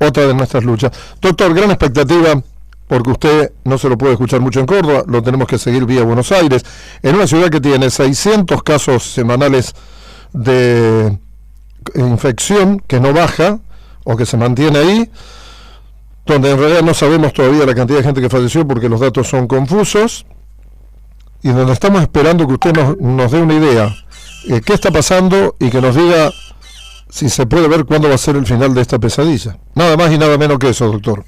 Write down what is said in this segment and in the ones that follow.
otra de nuestras luchas. Doctor, gran expectativa, porque usted no se lo puede escuchar mucho en Córdoba, lo tenemos que seguir vía Buenos Aires, en una ciudad que tiene 600 casos semanales de infección, que no baja, o que se mantiene ahí, donde en realidad no sabemos todavía la cantidad de gente que falleció porque los datos son confusos, y donde estamos esperando que usted nos dé una idea, qué está pasando y que nos diga si se puede ver cuándo va a ser el final de esta pesadilla. Nada más y nada menos que eso, doctor.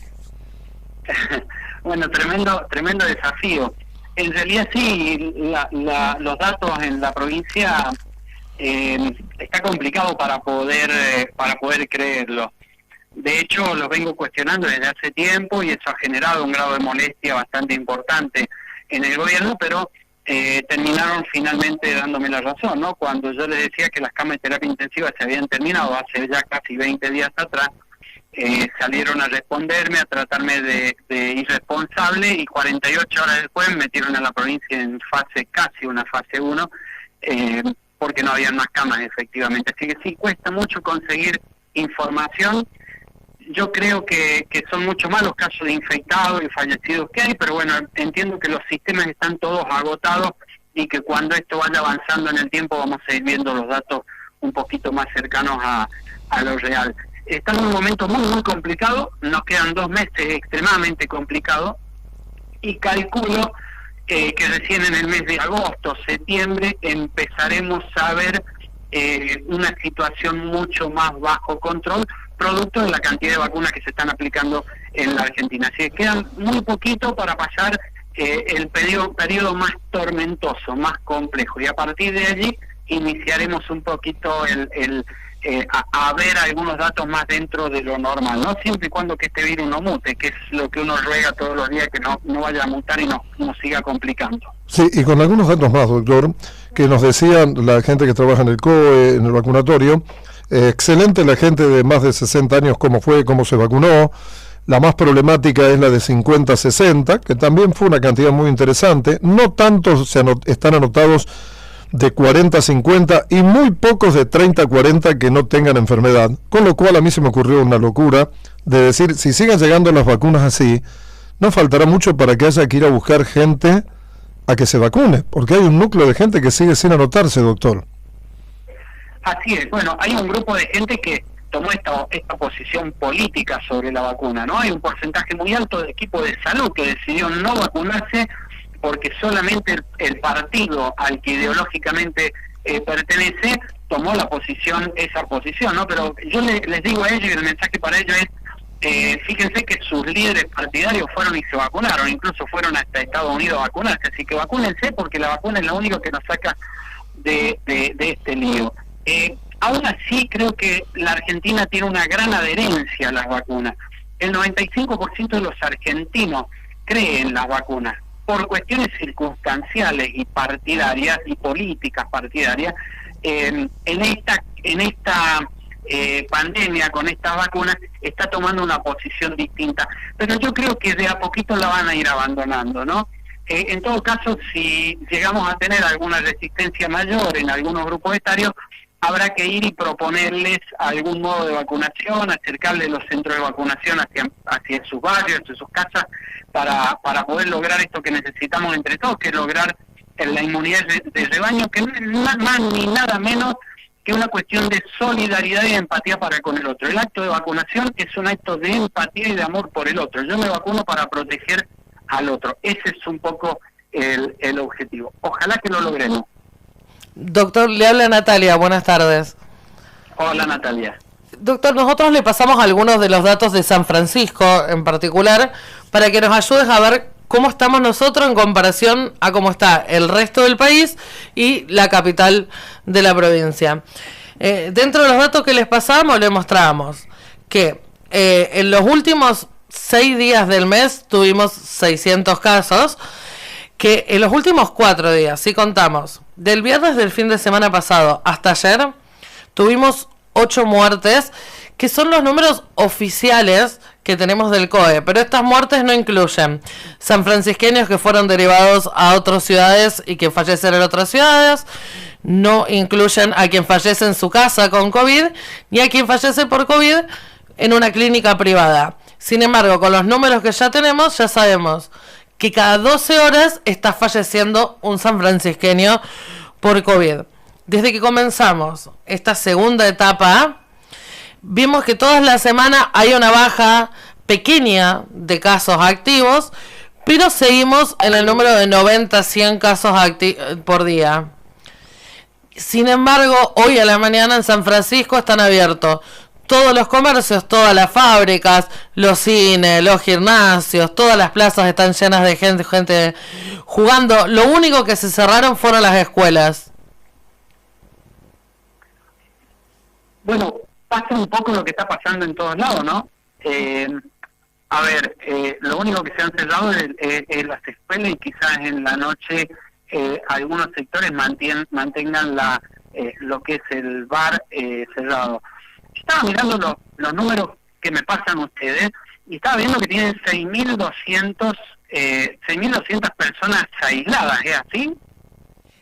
Bueno, tremendo desafío. En realidad sí, los datos en la provincia está complicado para poder creerlo. De hecho, los vengo cuestionando desde hace tiempo y eso ha generado un grado de molestia bastante importante en el gobierno, pero terminaron finalmente dándome la razón, ¿no? Cuando yo les decía que las camas de terapia intensiva se habían terminado hace ya casi 20 días atrás, salieron a responderme, a tratarme de irresponsable, y 48 horas después me metieron a la provincia en casi una fase 1, porque no habían más camas efectivamente. Así que sí, cuesta mucho conseguir información. Yo creo que son mucho más los casos de infectados y fallecidos que hay, pero bueno, entiendo que los sistemas están todos agotados y que cuando esto vaya avanzando en el tiempo vamos a ir viendo los datos un poquito más cercanos a lo real. Estamos en un momento muy complicado, nos quedan 2 meses extremadamente complicados y calculo que recién en el mes de agosto, septiembre, empezaremos a ver una situación mucho más bajo control, producto de la cantidad de vacunas que se están aplicando en la Argentina. Así que quedan muy poquito para pasar el periodo más tormentoso, más complejo, y a partir de allí iniciaremos un poquito a ver algunos datos más dentro de lo normal, ¿no? Siempre y cuando que este virus no mute, que es lo que uno ruega todos los días, que no vaya a mutar y nos siga complicando. Sí, y con algunos datos más, doctor, que nos decían la gente que trabaja en el COE, en el vacunatorio. Excelente la gente de más de 60 años, cómo se vacunó. La más problemática es la de 50-60, que también fue una cantidad muy interesante. No tantos están anotados de 40-50 y muy pocos de 30-40 que no tengan enfermedad. Con lo cual a mí se me ocurrió una locura de decir, si siguen llegando las vacunas así, no faltará mucho para que haya que ir a buscar gente a que se vacune, porque hay un núcleo de gente que sigue sin anotarse, doctor. Así es, bueno, hay un grupo de gente que tomó esta posición política sobre la vacuna, ¿no? Hay un porcentaje muy alto de equipo de salud que decidió no vacunarse porque solamente el partido al que ideológicamente pertenece tomó esa posición, ¿no? Pero yo les digo a ellos, y el mensaje para ellos es, fíjense que sus líderes partidarios fueron y se vacunaron, incluso fueron hasta Estados Unidos a vacunarse, así que vacúnense porque la vacuna es lo único que nos saca de este lío. Aún así creo que la Argentina tiene una gran adherencia a las vacunas. El 95% de los argentinos creen en las vacunas. Por cuestiones circunstanciales y partidarias y políticas partidarias, en esta pandemia con estas vacunas está tomando una posición distinta, pero yo creo que de a poquito la van a ir abandonando, ¿no? En todo caso, si llegamos a tener alguna resistencia mayor en algunos grupos etarios, habrá que ir y proponerles algún modo de vacunación, acercarles los centros de vacunación hacia sus barrios, hacia sus casas, para poder lograr esto que necesitamos entre todos, que es lograr la inmunidad de rebaño, que no es más ni nada menos que una cuestión de solidaridad y de empatía para con el otro. El acto de vacunación es un acto de empatía y de amor por el otro. Yo me vacuno para proteger al otro. Ese es un poco el objetivo. Ojalá que lo logremos. Doctor, le habla Natalia, buenas tardes. Hola Natalia. Doctor, nosotros le pasamos algunos de los datos de San Francisco en particular para que nos ayudes a ver cómo estamos nosotros en comparación a cómo está el resto del país y la capital de la provincia. Dentro de los datos que les pasamos, le mostramos que en los últimos 6 días del mes tuvimos 600 casos, que en los últimos 4 días, si contamos, del viernes del fin de semana pasado hasta ayer, tuvimos 8 muertes, que son los números oficiales que tenemos del COE, pero estas muertes no incluyen sanfrancisqueños que fueron derivados a otras ciudades y que fallecen en otras ciudades, no incluyen a quien fallece en su casa con COVID, ni a quien fallece por COVID en una clínica privada. Sin embargo, con los números que ya tenemos, ya sabemos que cada 12 horas está falleciendo un sanfrancisqueño por COVID. Desde que comenzamos esta segunda etapa, vimos que todas las semanas hay una baja pequeña de casos activos, pero seguimos en el número de 90-100 casos por día. Sin embargo, hoy a la mañana en San Francisco están abiertos todos los comercios, todas las fábricas, los cines, los gimnasios, todas las plazas están llenas de gente jugando. Lo único que se cerraron fueron las escuelas. Bueno, pasa un poco lo que está pasando en todos lados, ¿no? Lo único que se han cerrado es las escuelas y quizás en la noche algunos sectores mantengan lo que es el bar cerrado. Estaba mirando los números que me pasan ustedes y estaba viendo que tienen 6.200 personas aisladas, ¿es así?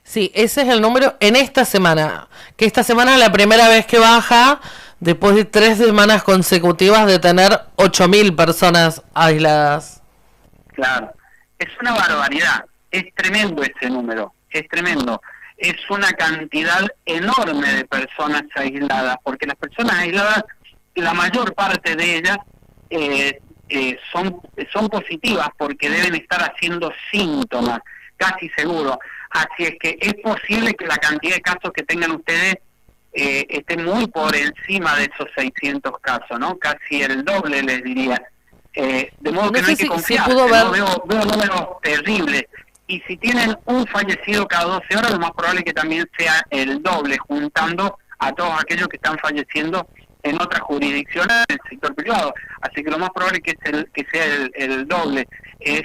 Sí, ese es el número en esta semana, que esta semana es la primera vez que baja después de 3 semanas consecutivas de tener 8.000 personas aisladas. Claro, es una barbaridad, es tremendo ese número, es tremendo. Es una cantidad enorme de personas aisladas, porque las personas aisladas, la mayor parte de ellas son positivas porque deben estar haciendo síntomas, casi seguro. Así es que es posible que la cantidad de casos que tengan ustedes esté muy por encima de esos 600 casos, ¿no? Casi el doble, les diría. De modo que no hay que confiar, ¿no? Veo números terribles. Y si tienen un fallecido cada 12 horas, lo más probable es que también sea el doble, juntando a todos aquellos que están falleciendo en otras jurisdicciones del sector privado. Así que lo más probable es que sea el doble. Es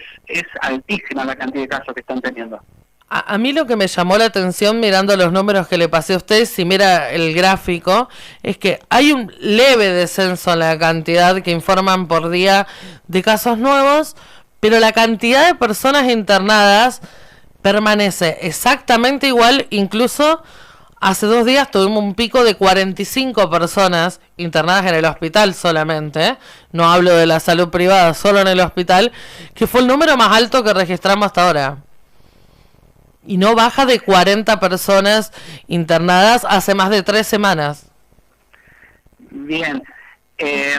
altísima la cantidad de casos que están teniendo. A mí lo que me llamó la atención mirando los números que le pasé a usted, si mira el gráfico, es que hay un leve descenso en la cantidad que informan por día de casos nuevos, pero la cantidad de personas internadas permanece exactamente igual. Incluso hace 2 días tuvimos un pico de 45 personas internadas en el hospital solamente, no hablo de la salud privada, solo en el hospital, que fue el número más alto que registramos hasta ahora. Y no baja de 40 personas internadas hace más de 3 semanas. Bien, es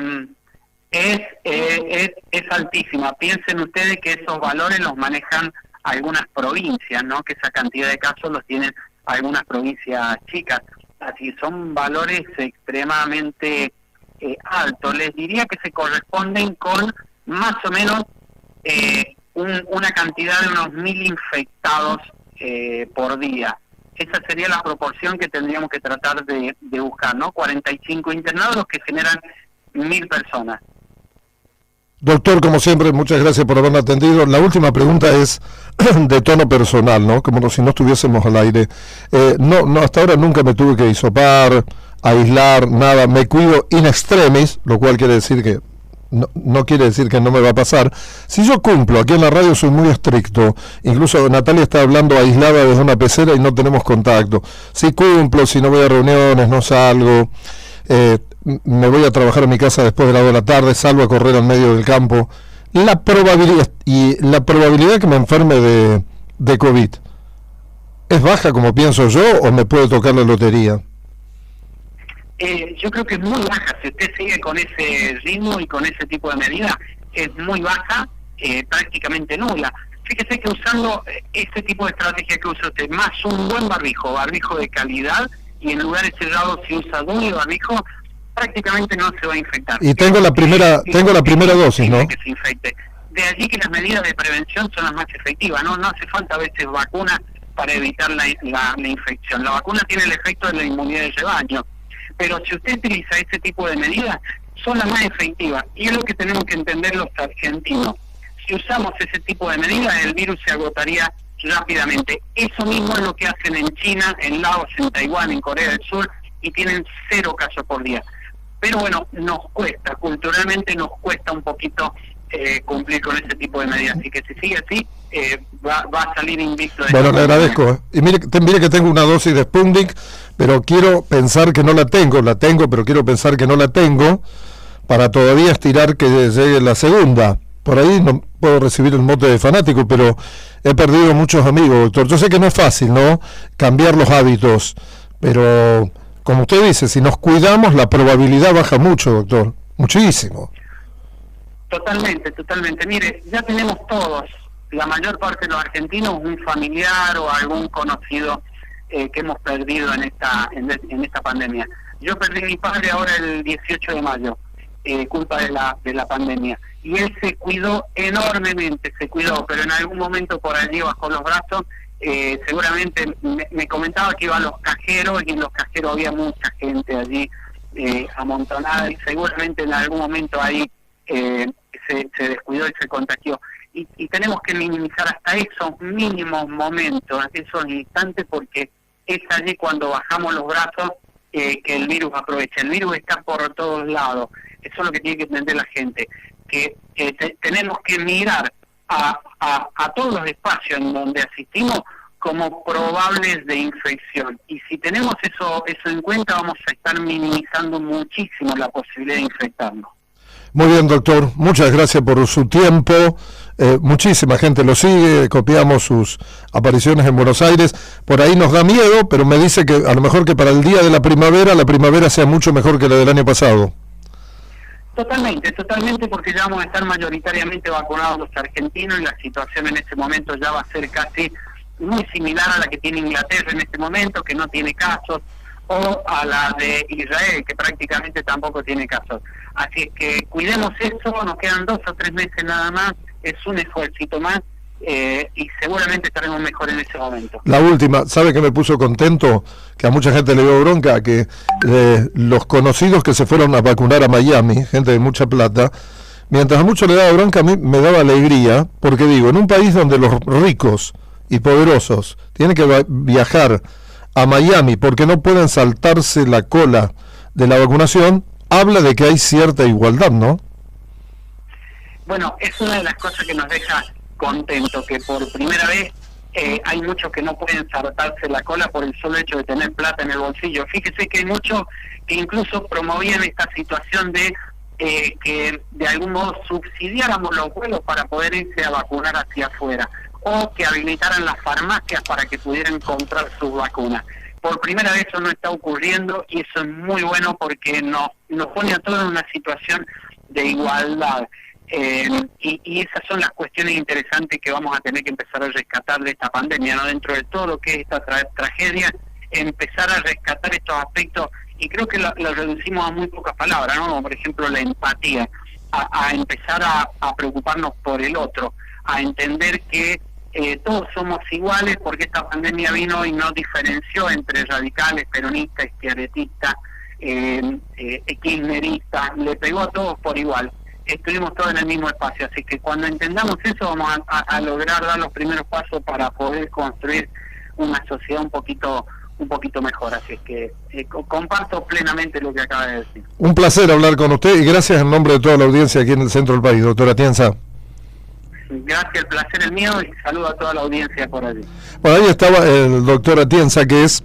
altísima. Piensen ustedes que esos valores los manejan algunas provincias, ¿no? Que esa cantidad de casos los tienen algunas provincias chicas. Así son valores extremadamente altos. Les diría que se corresponden con más o menos una cantidad de unos 1.000 infectados por día. Esa sería la proporción que tendríamos que tratar de buscar, ¿no? 45 internados, los que generan 1.000 personas. Doctor, como siempre, muchas gracias por haberme atendido. La última pregunta es de tono personal, ¿no? Como si no estuviésemos al aire. No, hasta ahora nunca me tuve que hisopar, aislar, nada. Me cuido in extremis, lo cual quiere decir que no quiere decir que no me va a pasar. Si yo cumplo, aquí en la radio soy muy estricto, incluso Natalia está hablando aislada desde una pecera y no tenemos contacto. Si cumplo, si no voy a reuniones, no salgo, me voy a trabajar en mi casa después de las 2 de la tarde, salgo a correr al medio del campo, la probabilidad que me enferme de COVID es baja como pienso yo, o me puede tocar la lotería. Yo creo que es muy baja. Si usted sigue con ese ritmo y con ese tipo de medidas, es muy baja, prácticamente nula. Fíjese que usando ese tipo de estrategia que usa usted, más un buen barbijo de calidad, y en lugares cerrados si usa doble barbijo, prácticamente no se va a infectar. Y tengo la primera dosis, ¿no? Que se infecte. De allí que las medidas de prevención son las más efectivas, ¿no? No hace falta a veces vacuna para evitar la infección. La vacuna tiene el efecto de la inmunidad de rebaño. Pero si usted utiliza ese tipo de medidas, son las más efectivas. Y es lo que tenemos que entender los argentinos. Si usamos ese tipo de medidas, el virus se agotaría rápidamente. Eso mismo es lo que hacen en China, en Laos, en Taiwán, en Corea del Sur, y tienen 0 casos por día. Pero bueno, nos cuesta, culturalmente nos cuesta un poquito cumplir con ese tipo de medidas. Así que si sigue así, va a salir invicto. Bueno, le agradezco. Y mire que tengo una dosis de Sputnik, pero quiero pensar que no la tengo, pero quiero pensar que no la tengo, para todavía estirar que llegue la segunda. Por ahí no puedo recibir el mote de fanático, pero he perdido muchos amigos, doctor. Yo sé que no es fácil, ¿no?, cambiar los hábitos, pero como usted dice, si nos cuidamos, la probabilidad baja mucho, doctor, muchísimo. Totalmente, totalmente. Mire, ya tenemos todos, la mayor parte de los argentinos, un familiar o algún conocido que hemos perdido en esta pandemia. Yo perdí a mi padre ahora el 18 de mayo, culpa de la pandemia. Y él se cuidó enormemente, pero en algún momento por allí bajó los brazos. Seguramente me comentaba que iba a los cajeros y en los cajeros había mucha gente allí amontonada y seguramente en algún momento ahí se descuidó y se contagió. Y tenemos que minimizar hasta esos mínimos momentos, esos instantes, porque es allí cuando bajamos los brazos que el virus aprovecha. El virus está por todos lados. Eso es lo que tiene que entender la gente, que tenemos que mirar a todos los espacios en donde asistimos como probables de infección. Y si tenemos eso en cuenta, vamos a estar minimizando muchísimo la posibilidad de infectarnos. Muy bien, doctor, muchas gracias por su tiempo. Muchísima gente lo sigue, copiamos sus apariciones en Buenos Aires. Por ahí nos da miedo, pero me dice que a lo mejor que para el día de la primavera sea mucho mejor que la del año pasado. Totalmente, porque ya vamos a estar mayoritariamente vacunados los argentinos y la situación en este momento ya va a ser casi muy similar a la que tiene Inglaterra en este momento, que no tiene casos, o a la de Israel, que prácticamente tampoco tiene casos. Así es que cuidemos eso, nos quedan 2 o 3 meses nada más, es un esfuercito más, y seguramente estaremos mejor en ese momento. La última, ¿sabe que me puso contento? Que a mucha gente le dio bronca, que los conocidos que se fueron a vacunar a Miami, gente de mucha plata, mientras a muchos le daba bronca, a mí me daba alegría, porque digo, en un país donde los ricos y poderosos tienen que viajar a Miami porque no pueden saltarse la cola de la vacunación, habla de que hay cierta igualdad, ¿no? Bueno, es una de las cosas que nos deja contentos, que por primera vez hay muchos que no pueden saltarse la cola por el solo hecho de tener plata en el bolsillo. Fíjese que hay muchos que incluso promovían esta situación de que de algún modo subsidiáramos los vuelos para poder irse a vacunar hacia afuera, o que habilitaran las farmacias para que pudieran comprar sus vacunas. Por primera vez eso no está ocurriendo y eso es muy bueno porque nos pone a todos en una situación de igualdad. Y esas son las cuestiones interesantes que vamos a tener que empezar a rescatar de esta pandemia, ¿no? Dentro de todo lo que es esta tragedia, empezar a rescatar estos aspectos, y creo que lo reducimos a muy pocas palabras, ¿no? Como por ejemplo la empatía, a empezar a preocuparnos por el otro, a entender que todos somos iguales, porque esta pandemia vino y no diferenció entre radicales, peronistas, izquierdistas, kirchneristas, le pegó a todos por igual. Estuvimos todos en el mismo espacio, así que cuando entendamos eso vamos a lograr dar los primeros pasos para poder construir una sociedad un poquito mejor. Así es que comparto plenamente lo que acaba de decir. Un placer hablar con usted y gracias en nombre de toda la audiencia aquí en el centro del país, doctora Atienza. Gracias, el placer es mío y saludo a toda la audiencia por allí. Bueno, ahí estaba el doctor Atienza, que es